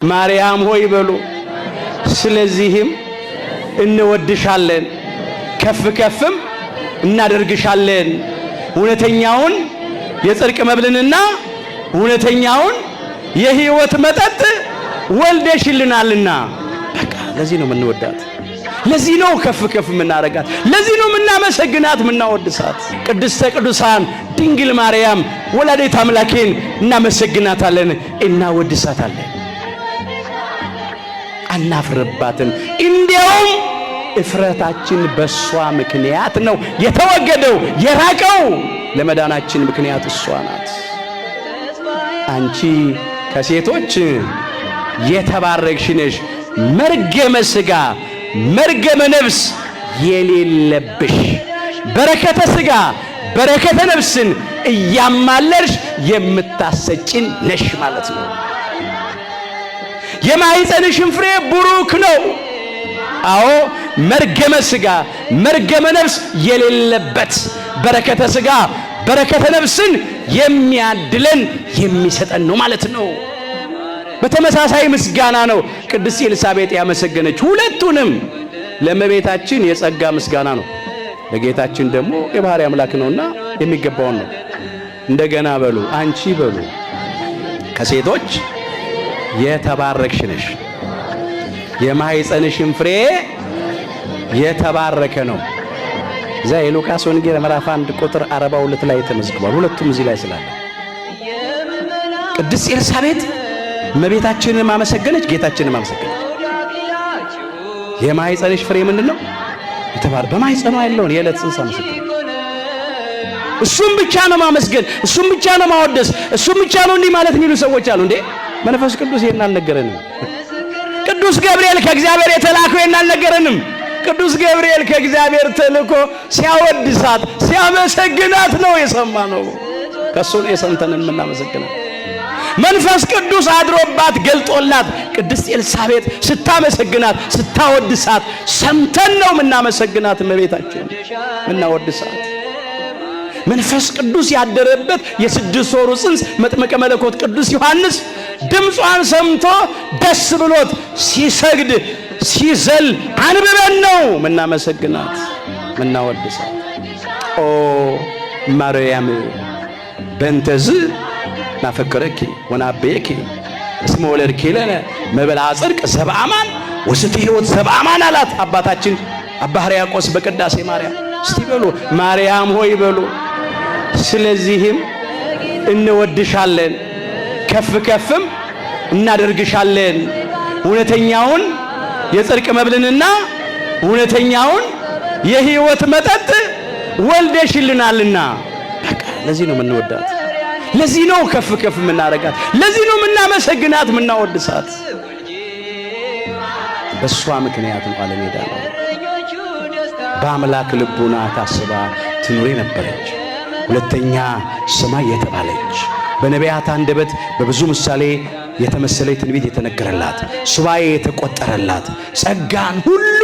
ማርያም ሆይ በሉ። ስለዚህም እንወድሻለን ከፍ ከፍም እናደርግሻለን እውነተኛውን የጽድቅ መብልንና እውነተኛውን የሕይወት መጠጥ ወልደሽልናልና። በቃ ለዚህ ነው የምንወዳት፣ ለዚህ ነው ከፍ ከፍ የምናረጋት፣ ለዚህ ነው የምናመሰግናት የምናወድሳት። ቅድስተ ቅዱሳን ድንግል ማርያም ወላዲተ አምላኬን እናመሰግናታለን እናወድሳታለን። አናፍርባትም። እንዲያውም እፍረታችን በሷ ምክንያት ነው የተወገደው የራቀው። ለመዳናችን ምክንያት እሷ ናት። አንቺ ከሴቶች የተባረክሽ ነሽ፣ መርገመ ሥጋ መርገመ ነፍስ የሌለብሽ፣ በረከተ ሥጋ በረከተ ነፍስን እያማለርሽ የምታሰጭን ነሽ ማለት ነው። የማኅፀንሽን ፍሬ ቡሩክ ነው። አዎ መርገመ ሥጋ መርገመ ነፍስ የሌለበት በረከተ ሥጋ በረከተ ነፍስን የሚያድለን የሚሰጠን ነው ማለት ነው። በተመሳሳይ ምስጋና ነው ቅድስት ኤልሳቤጥ ያመሰገነች። ሁለቱንም ለእመቤታችን የጸጋ ምስጋና ነው፣ ለጌታችን ደግሞ የባሕርይ አምላክ ነውና የሚገባውን ነው። እንደገና በሉ አንቺ በሉ ከሴቶች የተባረክሽ ነሽ፣ የማኅፀንሽን ፍሬ የተባረከ ነው። እዛ የሉቃስ ወንጌል ምዕራፍ 1 ቁጥር 42 ላይ ተመዝግቧል። ሁለቱም እዚህ ላይ ስላለ ቅድስት ኤልሳቤጥ እመቤታችንን ማመሰገነች፣ ጌታችንን ማመሰገነች። የማኅፀንሽ ፍሬ ምንድነው? በማኅፀኗ ያለውን የዕለት ጽንስ አመሰገነች። እሱም ብቻ ነው ማመስገን፣ እሱም ብቻ ነው ማወደስ፣ እሱም ብቻ ነው እንዲህ ማለት የሚሉ ሰዎች አሉ። እንዴ መንፈስ ቅዱስ ይሄን አልነገረንም? ቅዱስ ገብርኤል ከእግዚአብሔር የተላከው ይሄን አልነገረንም? ቅዱስ ገብርኤል ከእግዚአብሔር ተልኮ ሲያወድሳት ሲያመሰግናት ነው የሰማነው። ከሱ ነው የሰምተን የምናመሰግናት። መንፈስ ቅዱስ አድሮባት ገልጦላት ቅድስት ኤልሳቤጥ ስታመሰግናት ስታወድሳት ሰምተን ነው የምናመሰግናት። እመቤታችን የምናወድሳት መንፈስ ቅዱስ ያደረበት የ6 ወሩ ጽንስ መጥምቀ መለኮት ቅዱስ ዮሐንስ ድምጿን ሰምቶ ደስ ብሎት ሲሰግድ ሲዘል አንብበን ነው ምናመሰግናት ምናወድሳት። ኦ ማርያም በእንተዝ ናፈከረኪ ወናበየኪ እስመ ወለድኪ ለነ መብልዐ ጽድቅ ዘበአማን ወስተ ሕይወት ዘበአማን አላት አባታችን አባ ሕርያቆስ በቅዳሴ ማርያም። እስቲ በሉ ማርያም ሆይ በሉ። ስለዚህም እንወድሻለን ከፍ ከፍም እናደርግሻለን እውነተኛውን የጽድቅ መብልንና እውነተኛውን የሕይወት መጠጥ ወልደሽልናልና። በቃ ለዚህ ነው የምንወዳት፣ ለዚህ ነው ከፍ ከፍ የምናረጋት፣ ለዚህ ነው የምናመሰግናት የምናወድሳት። በእሷ ምክንያት ነው ዓለም የዳነው። በአምላክ ልቡና ታስባ ትኑር የነበረች ሁለተኛ ሰማይ የተባለች በነቢያት አንደበት በብዙ ምሳሌ የተመሰለ ትንቢት የተነገረላት ሱባኤ የተቆጠረላት ጸጋን ሁሉ